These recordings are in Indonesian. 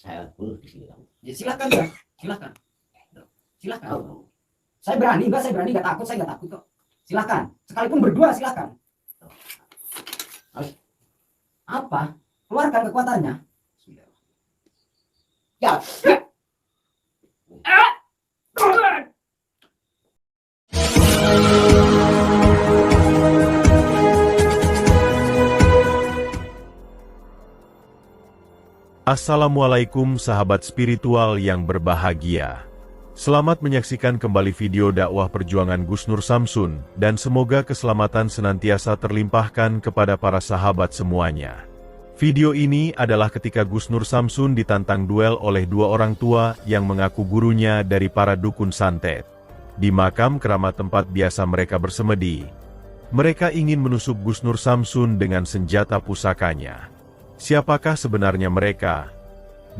saya pun di sini. Ya, silakan ya, silakan. Silakan. Saya berani, Mbak, saya berani, nggak takut, saya nggak takut kok. Silakan, sekalipun berdua silakan. Apa? Keluarkan kekuatannya. Ya. Assalamualaikum sahabat spiritual yang berbahagia. Selamat menyaksikan kembali video dakwah perjuangan Gus Nur Samsun, dan semoga keselamatan senantiasa terlimpahkan kepada para sahabat semuanya. Video ini adalah ketika Gus Nur Samsun ditantang duel oleh dua orang tua yang mengaku gurunya dari para dukun santet. Di makam keramat tempat biasa mereka bersemedi, mereka ingin menusuk Gus Nur Samsun dengan senjata pusakanya. Siapakah sebenarnya mereka?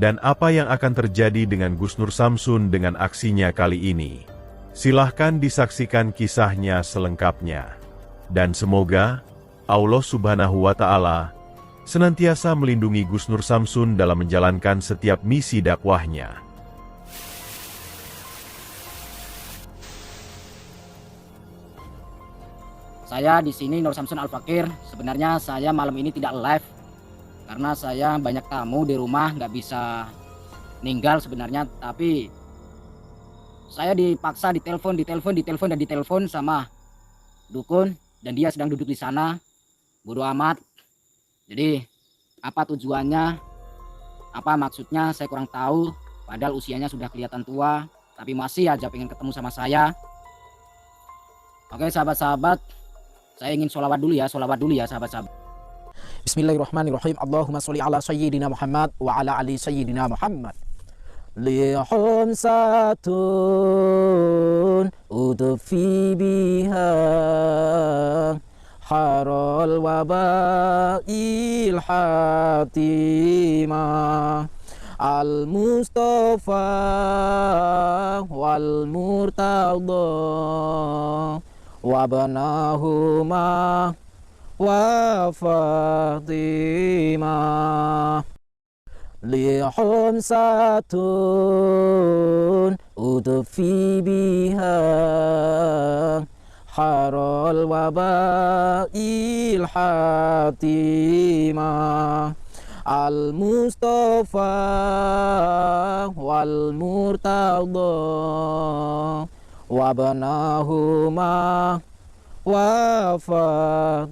Dan apa yang akan terjadi dengan Gus Nur Samsun dengan aksinya kali ini? Silahkan disaksikan kisahnya selengkapnya. Dan semoga Allah Subhanahu wa Ta'ala senantiasa melindungi Gus Nur Samsun dalam menjalankan setiap misi dakwahnya. Saya di sini Nur Samsun Al-Fakir. Sebenarnya saya malam ini tidak live karena saya banyak tamu di rumah, nggak bisa ninggal sebenarnya. Tapi saya dipaksa ditelepon sama dukun, dan dia sedang duduk di sana. Bodoh amat. Jadi apa tujuannya, apa maksudnya saya kurang tahu. Padahal usianya sudah kelihatan tua, tapi masih aja pengen ketemu sama saya. Oke sahabat-sahabat, saya ingin sholawat dulu ya sahabat-sahabat. Bismillahirrahmanirrahim. Allahumma sholli ala sayyidina Muhammad wa ala ali sayyidina Muhammad. Lihum satun udfi biha harul wabail hatimah al-Mustafa wal Murtada wabnahuma wa Fatimah. Lihum satun udfi biha harul wabail hatimah al-Mustafa wal Murtada wabnahuma wa Fatimah.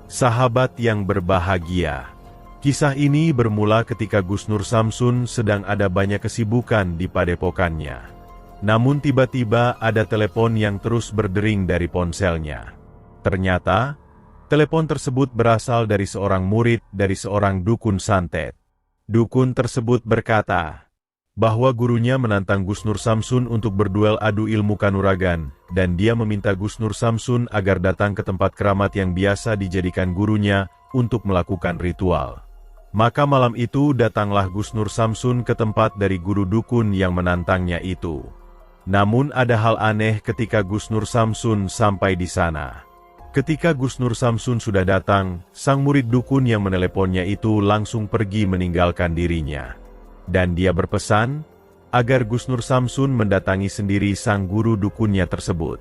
Sahabat yang berbahagia, kisah ini bermula ketika Gus Nur Samsun sedang ada banyak kesibukan di padepokannya. Namun tiba-tiba ada telepon yang terus berdering dari ponselnya. Ternyata, telepon tersebut berasal dari seorang murid dari seorang dukun santet. Dukun tersebut berkata bahwa gurunya menantang Gus Nur Samsun untuk berduel adu ilmu kanuragan, dan dia meminta Gus Nur Samsun agar datang ke tempat keramat yang biasa dijadikan gurunya untuk melakukan ritual. Maka malam itu datanglah Gus Nur Samsun ke tempat dari guru dukun yang menantangnya itu. Namun ada hal aneh ketika Gus Nur Samsun sampai di sana. Ketika Gus Nur Samsun sudah datang, sang murid dukun yang meneleponnya itu langsung pergi meninggalkan dirinya. Dan dia berpesan agar Gus Nur Samsun mendatangi sendiri sang guru dukunnya tersebut.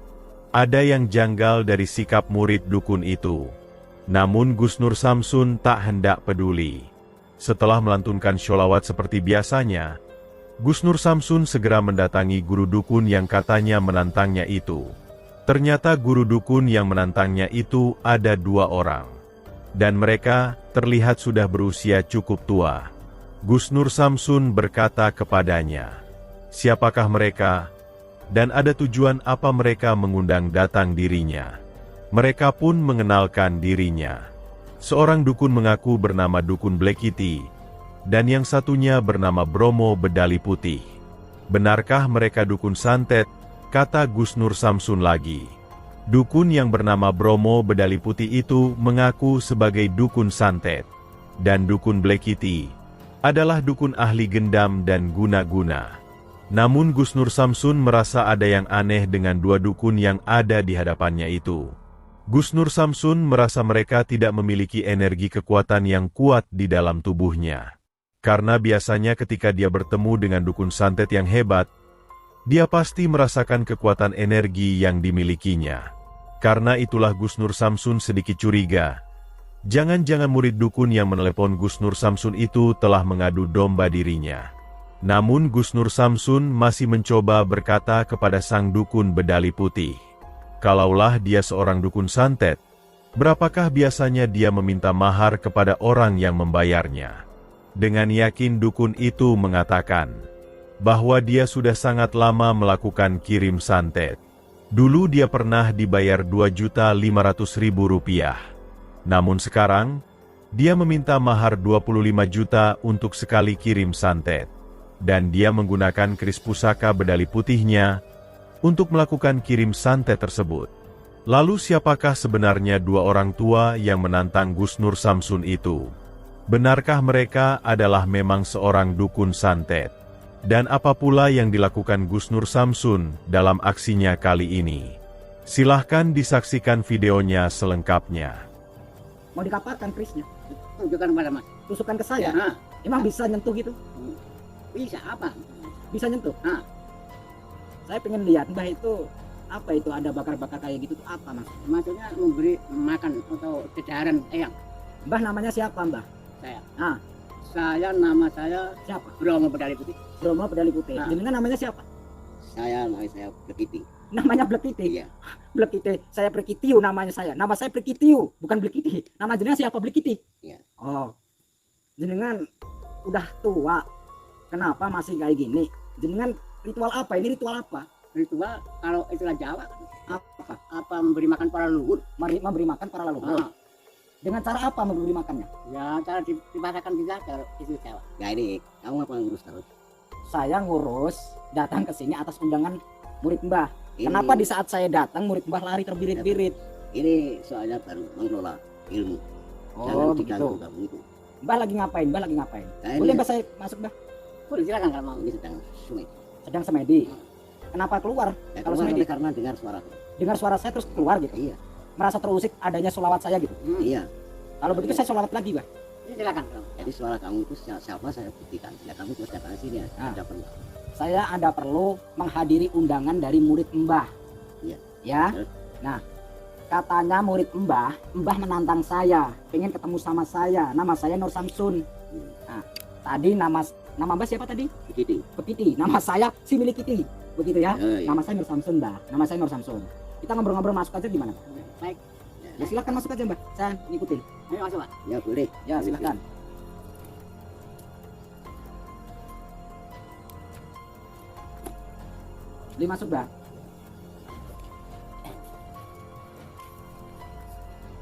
Ada yang janggal dari sikap murid dukun itu. Namun Gus Nur Samsun tak hendak peduli. Setelah melantunkan sholawat seperti biasanya, Gus Nur Samsun segera mendatangi guru dukun yang katanya menantangnya itu. Ternyata guru dukun yang menantangnya itu ada dua orang. Dan mereka terlihat sudah berusia cukup tua. Gus Nur Samsun berkata kepadanya, "Siapakah mereka? Dan ada tujuan apa mereka mengundang datang dirinya?" Mereka pun mengenalkan dirinya. Seorang dukun mengaku bernama Dukun Blekiti, dan yang satunya bernama Bromo Bedali Putih. "Benarkah mereka dukun santet?" kata Gus Nur Samsun lagi. Dukun yang bernama Bromo Bedali Putih itu mengaku sebagai dukun santet. Dan Dukun Blekiti adalah dukun ahli gendam dan guna-guna. Namun Gus Nur Samsun merasa ada yang aneh dengan dua dukun yang ada di hadapannya itu. Gus Nur Samsun merasa mereka tidak memiliki energi kekuatan yang kuat di dalam tubuhnya. Karena biasanya ketika dia bertemu dengan dukun santet yang hebat, dia pasti merasakan kekuatan energi yang dimilikinya. Karena itulah Gus Nur Samsun sedikit curiga. Jangan-jangan murid dukun yang menelepon Gus Nur Samsun itu telah mengadu domba dirinya. Namun Gus Nur Samsun masih mencoba berkata kepada sang dukun bedali putih. Kalaulah dia seorang dukun santet, berapakah biasanya dia meminta mahar kepada orang yang membayarnya? Dengan yakin dukun itu mengatakan bahwa dia sudah sangat lama melakukan kirim santet. Dulu dia pernah dibayar Rp2.500.000. Namun sekarang, dia meminta mahar 25 juta untuk sekali kirim santet. Dan dia menggunakan keris pusaka bedali putihnya untuk melakukan kirim santet tersebut. Lalu siapakah sebenarnya dua orang tua yang menantang Gus Nur Samsun itu? Benarkah mereka adalah memang seorang dukun santet? Dan apa pula yang dilakukan Gus Nur Samsun dalam aksinya kali ini? Silahkan disaksikan videonya selengkapnya. Mau dikapatkan kerisnya? Tunjukkan kepada Mas. Tusukkan ke saya. Nah, Emang bisa nyentuh gitu? bisa apa? Bisa nyentuh? Nah. Saya pengen lihat Mbah itu apa itu ada bakar-bakar kayak gitu tuh apa mas? Maksudnya memberi makan atau jajaran eyang. Mbah namanya siapa Mbah? Saya. Ah. Nama saya Siapa? Bromo Bedali Putih. Bromo Pedali Putih. Ah. Jenengan namanya siapa? Saya Blekiti. Namanya Blekiti. Iya. Blekiti. Saya Blekitiu namanya saya. Nama saya Blekitiu, bukan Blekiti. Nama jenengan siapa Blekiti? Iya. Oh. Jenengan udah tua. Kenapa masih kayak gini? Jenengan ritual apa? Ini ritual apa? Ritual kalau istilah Jawa Apa? apa memberi makan para leluhur. Memberi makan para leluhur. Nah, Dengan cara apa memberi makannya? ya cara dibahasakan bisa kalau istilah Jawa. Ya ini kamu apa ngurus terus? Saya ngurus datang ke sini atas undangan murid Mbah. Ini, Kenapa di saat saya datang murid Mbah lari terbirit-birit? Ini soalnya baru mengelola ilmu. Oh Jangan begitu. diganggu kamu itu. Mbah lagi ngapain? Mbah lagi ngapain? Nah, Boleh ini, Mbah saya masuk Mbah? boleh silakan kalau mau ini sedang sungai. Sedang semedi. Kenapa keluar? Ya, Kalau keluar semedi? karena dengar suara. Dengar suara saya terus keluar gitu. Iya. Merasa terusik adanya sholawat saya gitu. Iya. Kalau begitu saya sholawat lagi Mbah. Ini silakan. Jadi suara kamu itu siapa saya buktikan. Ya kamu terus datang ke sini ya. Ah. Ada perlu. Saya ada perlu menghadiri undangan dari murid Mbah. Iya. Ya. Terus? Nah, katanya murid Mbah menantang saya, pengen ketemu sama saya. Nama saya Nur Samsun. Nah, tadi nama Mbah siapa tadi? Begini. Bekiti. Nama saya si milik Kiti. Begitu ya. Iya. Nama saya Nur Samsun, Mbah. Nama saya Nur Samsun. Kita ngobrol-ngobrol masuk aja gimana? Baik. Ya silakan masuk aja, Mbah. Saya ngikutin. Ayo masuk Pak. Ya boleh. Ya, silakan. Beli masuk, Mbah.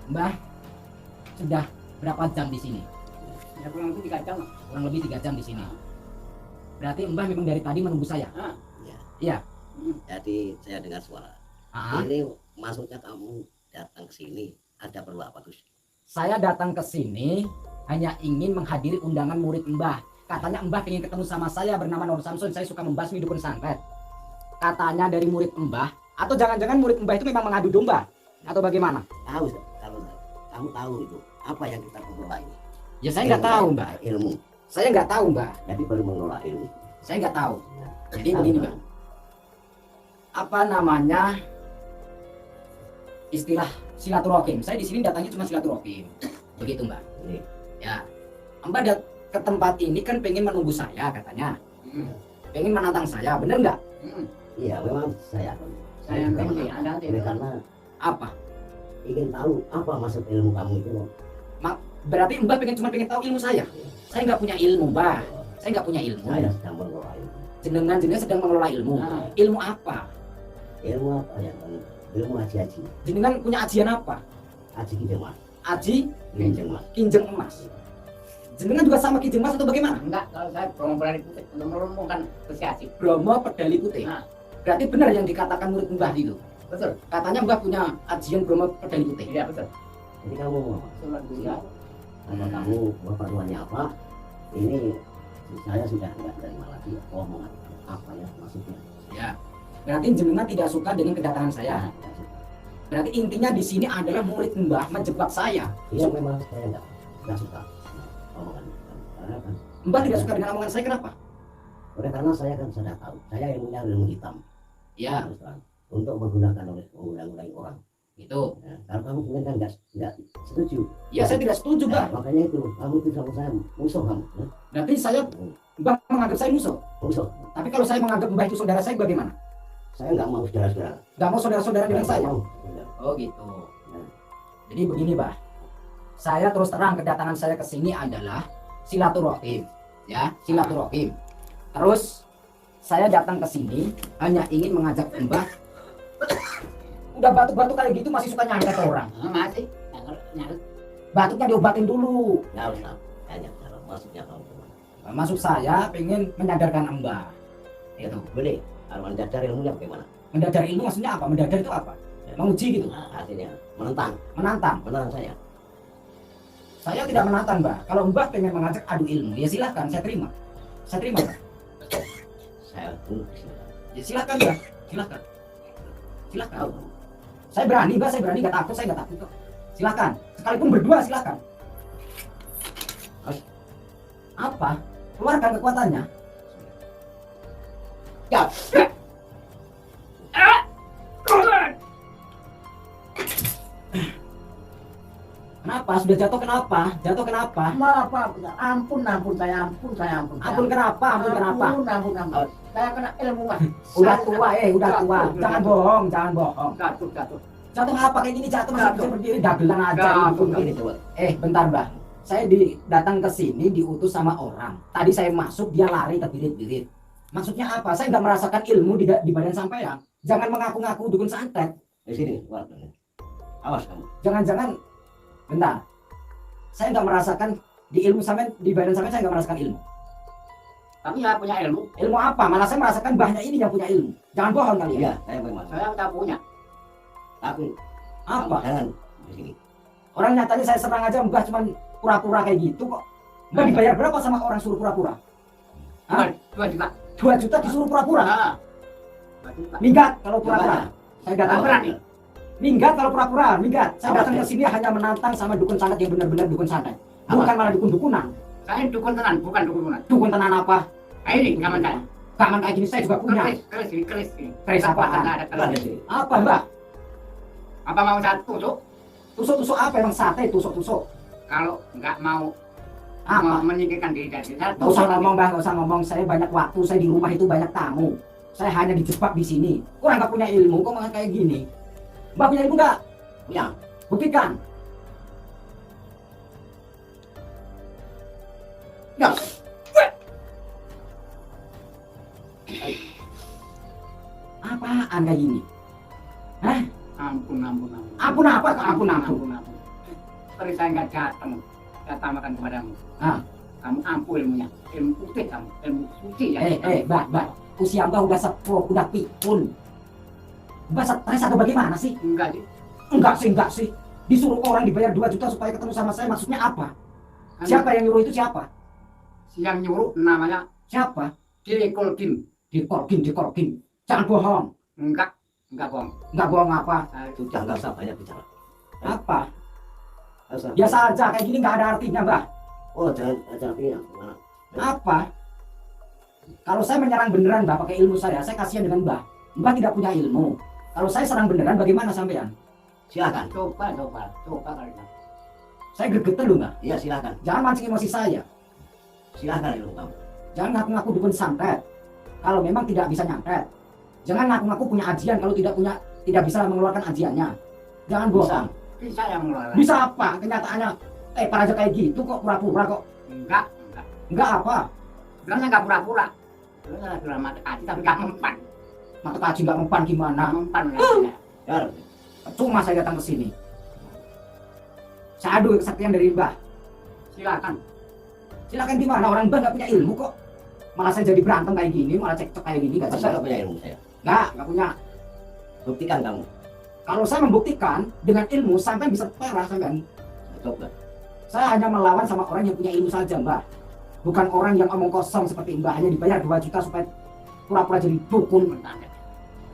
Mbah, sudah berapa jam di sini? Ya kurang lebih 3 jam. Kurang lebih 3 jam di sini. Berarti Mbah memang dari tadi menunggu saya. Ah. Iya. Jadi saya dengar suara. Ah, Ini maksudnya kamu datang ke sini ada perlu apa Gus? saya datang ke sini hanya ingin menghadiri undangan murid Mbah. Katanya Mbah ingin ketemu sama saya bernama Nur Samsun. Saya suka membasmi dukun santet. Katanya dari murid Mbah, atau jangan-jangan murid Mbah itu memang mengadu domba atau bagaimana? Tahu kalau kamu tahu itu apa yang kita mengelola ini? Ya saya nggak tahu, Mbah. Ilmu. Saya nggak tahu, Mbah. Jadi baru mengelola ilmu. Saya nggak tahu. Jadi begini, Mbah. Apa namanya istilah silaturahim? Saya di sini datangnya cuma silaturahim. Begitu, Mbah. Ini. Ya. Mbah ke tempat ini kan pengen menunggu saya katanya. Pengen menantang saya, bener nggak? Iya memang saya. Saya memang ngerti, ada ini karena Apa? ingin tahu apa maksud ilmu kamu itu. Berarti Mbah cuma pengen tahu ilmu saya. Saya nggak punya ilmu, Mbah. Saya nggak punya ilmu. Saya sedang mengelola ilmu. Jenengan sedang mengelola ilmu. Ilmu apa? Ilmu apa ya? Ilmu haji-haji. Jenengan punya ajian apa? Haji Kijeng Mas. Aji Kijeng Mas. Kinjeng Emas. Jenengan juga sama Kinjeng Emas atau bagaimana? Enggak, kalau saya Bromo Bedali Putih untuk merumpungkan Gusti Bromo Pedali Putih. Nah. Berarti benar yang dikatakan murid Mbah itu. Betul. Katanya Mbah punya ajian Bromo Pedali Putih. Iya betul. Jadi kamu Surat siap. Apa kamu perluannya apa? Ini saya sudah nggak terima lagi omongan. Apa ya maksudnya? Ya. Berarti jenengan tidak suka dengan kedatangan saya. Berarti intinya di sini adalah murid Mbah menjebak saya. Iya memang saya nggak suka omongan. Karena kan Mbah tidak suka dengan omongan saya, kenapa? oleh karena saya kan sudah tahu saya ilmunya ilmu hitam. Ya, Terus terang, untuk menggunakan oleh mengulang-ulang orang. itu. Ya, kalau kamu kemudian kan nggak setuju. Ya, saya tidak setuju, Mbah. Nah, makanya itu kamu itu sama saya musuh kamu. Ya. Berarti saya Mbah menganggap saya musuh. Musuh. Tapi kalau saya menganggap Mbah itu saudara saya, bagaimana? Saya nggak mau saudara-saudara. Gak mau saudara-saudara dengan Nggak saya? mau. Oh gitu. Ya. Jadi begini, Mbah. Saya terus terang kedatangan saya ke sini adalah silaturahim, ya, silaturahim. Terus saya datang ke sini hanya ingin mengajak Mbah. Udah batuk-batuk kayak gitu masih suka nyantet orang. Masih nyari. Batuknya diobatin dulu. Nggak harus tahu. Tanya kalau maksudnya kamu kemana? Maksud saya pengen menyadarkan Mbah. Itu. Boleh. Kalau mendadak ilmunya bagaimana? Mendadar ilmu maksudnya apa? Mendadar itu apa? Menguji gitu. Nah, artinya menentang. Menantang. Saya. Saya tidak menantang, Mbah. Kalau Mbah pengen mengajak adu ilmu, ya silahkan, saya terima. Saya terima, Mbah. Saya tunggu. Ya silahkan, Mbah. Silahkan. Silahkan. Saya berani, Mbah. Saya berani. Gak takut. Saya gak takut kok. Silahkan. Sekalipun berdua, silahkan. Apa? Keluarkan kekuatannya. Ya. Kenapa? Sudah jatuh kenapa? Jatuh kenapa? Maaf, ampun saya. Ampun kenapa? Ampun kenapa? Ampun. Saya kena ilmu, Mas. Udah tua, udah tua. Jangan bohong, jangan bohong. Jatuh. Jatuh ngapa kayak gini? Jatuh masih bisa berdiri, dagelan aja. Jatuh. Ini coba. Bentar, Mbah. Saya datang ke sini diutus sama orang. Tadi saya masuk, dia lari terbirit-birit. Maksudnya apa? Saya nggak merasakan ilmu di badan sampean. Jangan mengaku-ngaku dukun santet. Di sini. Awas kamu. Jangan-jangan, bentar. Saya nggak merasakan di ilmu sampean, di badan sampean saya nggak merasakan ilmu. Tapi saya punya ilmu. Ilmu apa? Malah saya merasakan mbahnya ini yang punya ilmu. Jangan bohong kalian. Iya, saya memang. Saya tak punya. Tapi Apa? jangan di sini. Orang nyatanya saya serang aja mbah cuman pura-pura kayak gitu kok. Mbah dibayar berapa sama orang suruh pura-pura? Hah? 2 juta. 2 juta disuruh pura-pura? Nah. 2 juta. Minggat kalau pura-pura. Saya datang Berani. minggat kalau pura-pura, minggat. Saya datang ke sini hanya menantang sama dukun santet yang benar-benar dukun santet. Bukan malah dukun-dukunan. Saya dukun tenan, bukan dukunan. Dukun tenan apa? Ini kaman saya. Kaman kayak gini saya juga punya. Keris ini. Keris apaan? Ada Keluar dari keris. sini. Apa mbah? Apa mau saya tusuk? Tusuk-tusuk apa emang sate tusuk-tusuk? Kalau nggak mau Apa? menyingkirkan diri dari saya, Gak usah ngomong mbah, gak usah ngomong. Saya banyak waktu, saya di rumah itu banyak tamu. Saya hanya dijebak di sini. Kurang gak punya ilmu, kok malah kayak gini? Mbah punya ilmu gak? Punya. Buktikan. Ya. Apaan kayak gini? Hah? Ampun. Ampun apa? Ampun. Keris saya nggak datang. Saya tambahkan kepadamu. Ah. Kamu ampuh ilmunya. Ilmu putih kamu. Ilmu suci ya. Mbah. Usia mbah udah sepuh, udah pikun. Mbah stres atau bagaimana sih? Enggak sih. Enggak sih. Disuruh orang dibayar 2 juta supaya ketemu sama saya, maksudnya apa? Siapa yang nyuruh itu siapa? Yang nyuruh namanya Siapa? Dikolkim. Dikorkin. Jangan bohong. Enggak bohong. Enggak bohong apa? Sudah nggak usah banyak bicara. Apa? Nggak usah. Biasa aja, kayak gini nggak ada artinya, Mbah. Oh jangan pilih. Mana? Apa? Kalau saya menyerang beneran, Mbah, pakai ilmu saya kasihan dengan Mbah. Mbah tidak punya ilmu. Kalau saya serang beneran, bagaimana sampean? Silakan. Coba kalian. Saya gregetan loh, Mbah. Iya silakan. Jangan mancing emosi saya. Silakan ilmu kamu. Jangan ngaku-ngaku dukun santet. Kalau memang tidak bisa nyantet. Jangan ngaku-ngaku punya ajian kalau tidak bisa mengeluarkan ajiannya. Jangan bohong. Bisa yang mengelola. Bisa apa? Kenyataannya para aja kayak gitu kok pura-pura kok. Enggak. Enggak apa? Sebenarnya enggak pura-pura. Sebenarnya sudah mata kaci tapi enggak mempan. Mata kaji nggak mempan gimana? Enggak mempan. Ya. Ya. Cuma saya datang ke sini. Saya adu kesaktian dari Mbah. Silakan. Silakan gimana? Orang Mbah nggak punya ilmu kok. Malah saya jadi berantem kayak gini, malah cekcok kayak gini nggak Masa bisa. nggak punya ilmu saya? Nggak punya. Buktikan kamu. Kalau saya membuktikan dengan ilmu sampai bisa parah sampai. Coba. Saya hanya melawan sama orang yang punya ilmu saja, Mbah. Bukan orang yang omong kosong seperti Mbah hanya dibayar 2 juta supaya pura-pura jadi dukun.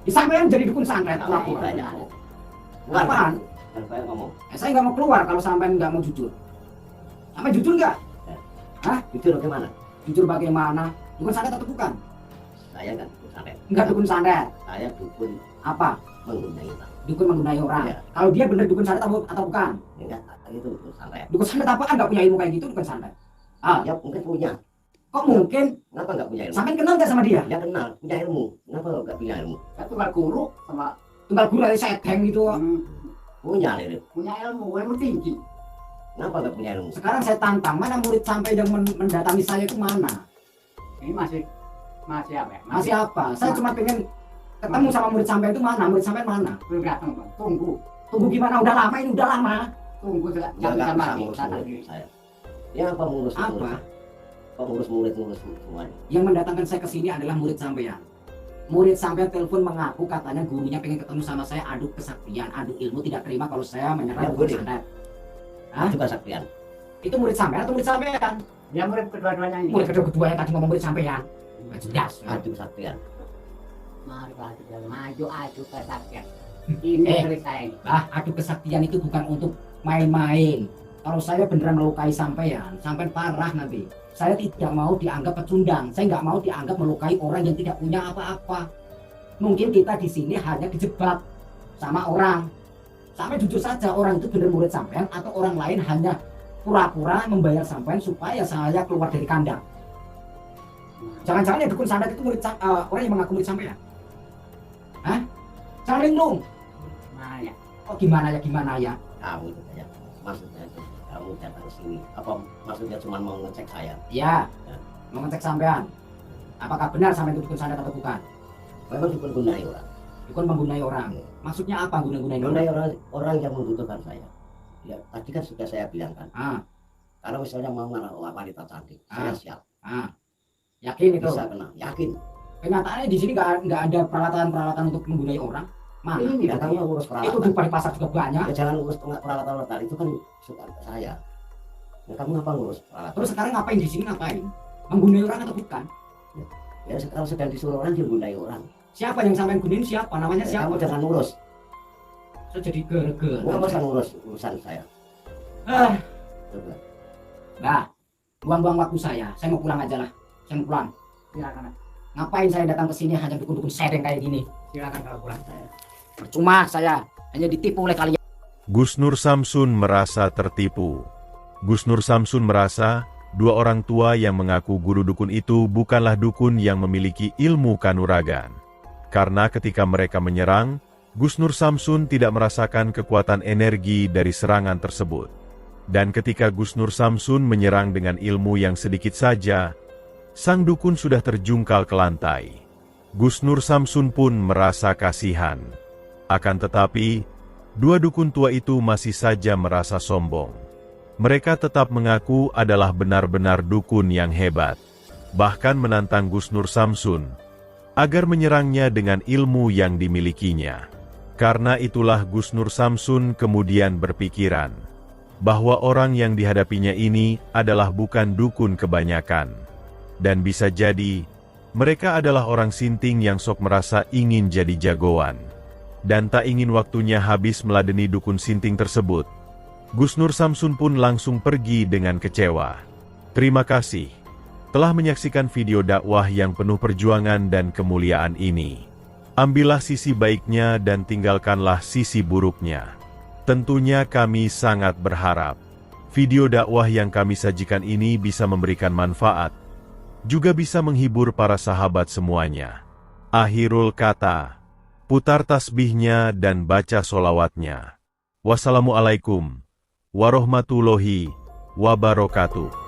Disampaikan jadi dukun santet pura-pura. Banyak. Apaan? Kan saya ngomong. Saya nggak mau keluar kalau sampai nggak mau jujur. Sampai jujur nggak? Hah? Jujur bagaimana? Jujur bagaimana? Dukun santet atau bukan? Saya kan dukun santet. Enggak dukun santet. Saya dukun Apa? menggunai orang. Dukun menggunai orang. Iya. Kalau dia benar dukun santet atau bukan? Enggak, itu dukun santet. Dukun santet apaan? Nggak punya ilmu kayak gitu dukun santet. Ya mungkin punya. Kok mungkin? Kenapa nggak punya ilmu? Sampai kenal nggak sama dia? Ya kenal, punya ilmu. Kenapa nggak punya ilmu? Saya tukar guru sama Tunggal guru dari seteng gitu. Punya ilmu. punya ilmu tinggi. Kenapa nggak punya ilmu? Sekarang saya tantang, mana murid sampai yang mendatangi saya itu mana? Ini masih apa ya? Masih apa? Saya cuma pengen ketemu sama murid sampai itu mana? Murid sampai mana? belum datang, Bang. Tunggu Tunggu gimana? Udah lama ini, udah lama. Ya nggak sama bisa ngurus-ngurus saya. Ya apa ngurus? Apa? Kok ngurus murid semuanya? Yang mendatangkan saya ke sini adalah murid sampean. Murid sampean telepon mengaku katanya gurunya pengen ketemu sama saya, adu kesaktian, adu ilmu, tidak terima kalau saya menyerah Ya, dukun boleh. santet. Hah? Itu kesaktian. Itu murid sampean atau murid sampean? Ya murid kedua-duanya ini. Murid kedua yang tadi ngomong murid sampean. Nggak jelas. Adu kesaktian. Mari maju ke sakit. Ini cerita ini. Adu kesaktian itu bukan untuk main-main. Kalau saya beneran melukai sampean, sampean parah nanti. Saya tidak mau dianggap pecundang. Saya nggak mau dianggap melukai orang yang tidak punya apa-apa. Mungkin kita di sini hanya dijebak sama orang. Sampai jujur saja, orang itu benar murid sampean atau orang lain hanya pura-pura membayar sampean supaya saya keluar dari kandang. Jangan-jangan yang dukun santet itu murid orang yang mengaku murid sampean. Hah? Jangan linglung. Nah, ya. Oh gimana ya? Kamu itu saja. Maksudnya itu, kamu datang ke sini. Apa maksudnya cuma mau ngecek saya? Ya, mau ngecek sampean. Apakah benar sampean itu dukun santet atau bukan? Memang dukun gunai orang. Dukun menggunai orang. Maksudnya apa guna-gunain Gunai orang? orang yang membutuhkan saya. Ya, tadi kan sudah saya bilang kan. Kalau misalnya mau ngerawat wanita cantik, saya siap. Yakin itu? Bisa kena, yakin. Kenyataannya di sini nggak ada peralatan-peralatan untuk menggunai orang. Mana? Ini ya kamu ngurus Itu peralatan. di pasar juga banyak. Ya, jangan ngurus peralatan itu kan suka saya. Ya, kamu ngapa ngurus peralatan? Terus sekarang ngapain di sini ngapain? Menggunai orang atau bukan? Ya sekarang sedang disuruh orang dia gunai orang. Siapa yang sampean gunain siapa? Namanya Ya, siapa? kamu jangan ngurus. Saya jadi gerger. Nggak usah ngurus urusan saya. Ah, Coba. Nah, buang-buang waktu saya. Saya mau pulang aja lah. Saya mau pulang. Silakan. Ngapain saya datang ke sini hanya dukun-dukun sereng kayak gini? Silakan kalau pulang. Percuma saya hanya ditipu oleh kalian. Gus Nur Samsun merasa tertipu. Gus Nur Samsun merasa dua orang tua yang mengaku guru dukun itu bukanlah dukun yang memiliki ilmu kanuragan. Karena ketika mereka menyerang, Gus Nur Samsun tidak merasakan kekuatan energi dari serangan tersebut. Dan ketika Gus Nur Samsun menyerang dengan ilmu yang sedikit saja, sang dukun sudah terjungkal ke lantai. Gus Nur Samsun pun merasa kasihan. Akan tetapi, dua dukun tua itu masih saja merasa sombong. Mereka tetap mengaku adalah benar-benar dukun yang hebat. Bahkan menantang Gus Nur Samsun agar menyerangnya dengan ilmu yang dimilikinya. Karena itulah Gus Nur Samsun kemudian berpikiran bahwa orang yang dihadapinya ini adalah bukan dukun kebanyakan. Dan bisa jadi, mereka adalah orang sinting yang sok merasa ingin jadi jagoan. Dan tak ingin waktunya habis meladeni dukun sinting tersebut. Gus Nur Samsun pun langsung pergi dengan kecewa. Terima kasih telah menyaksikan video dakwah yang penuh perjuangan dan kemuliaan ini. Ambillah sisi baiknya dan tinggalkanlah sisi buruknya. Tentunya kami sangat berharap video dakwah yang kami sajikan ini bisa memberikan manfaat, juga bisa menghibur para sahabat semuanya. Akhirul kata, putar tasbihnya dan baca solawatnya. Wassalamualaikum warahmatullahi wabarakatuh.